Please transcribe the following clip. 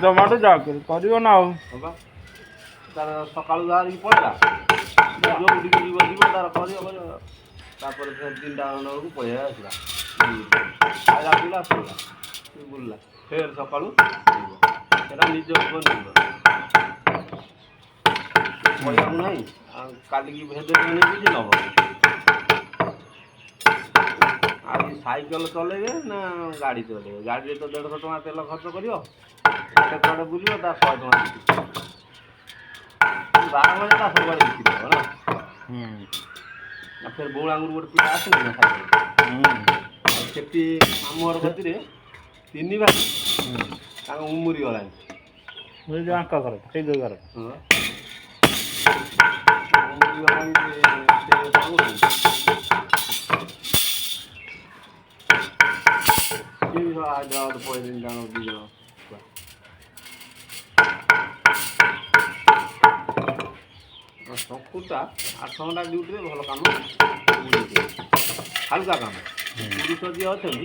ଜମାଟୋ ଚାକିରି କରିବ ନା ଆଉ। ହବା ତାର ସକାଳୁ ବାହାରିକି ପଳେଇଲା ଯୋଉଠିକି ଯିବ ତାର କରିବ ତାପରେ ଫେର 3ଟା ବେଳକୁ ପଳେଇ ଆସିଲା ଖାଇଲା ପିଇଲା ଶୋଇଲା ବୁଲିଲା ଫେର ସକାଳୁ ଯିବ ସେଟା ନିଜ ଉପରେ ନିର୍ଭର କହିବାକୁ ନାହିଁ ଆଉ କାଲିକି ଭେଦେଇବନି କିଛି ନେବ ଆଉ ସାଇକେଲ ଚଲେଇବେ ନା ଗାଡ଼ି ଚଲେଇବେ ଗାଡ଼ିରେ ତ 150 ଟଙ୍କା ତେଲ ଖର୍ଚ୍ଚ କରିବ କେତେ କୁଆଡ଼େ ବୁଲିବ ତା 100 ଟଙ୍କା ବାର ବଜେ ତା ସବୁଆଡ଼େ ବିକିଦେବ ନା ଫେର ବଉଳାଙ୍ଗରୁ ଗୋଟେ ପିଲା ଆସୁନି ନା ସାଇକେଲ ଆଉ ସେଠି ମାମୁଁ ଘର କତିରେ 3 ଭାଇ ତାଙ୍କ ଉମୁରି ଗଲାଣି ଆଙ୍କ ଘର ସେଇ ଯୋଉ ଘର ଉମୁରି ଗଲାଣି ସେ ପାଉଛନ୍ତି ସିଏ ବି ହାଇଦ୍ରାବାଦ ପଳେଇଲେଣି ତାଙ୍କ 2 ଜଣ ଶଙ୍କୁଟା 8 ଘଣ୍ଟା ଡ୍ୟୁଟିରେ ଭଲ କାମ ହାଲକା କାମ ପୁରୁଷ ଯିଏ ଅଛନ୍ତି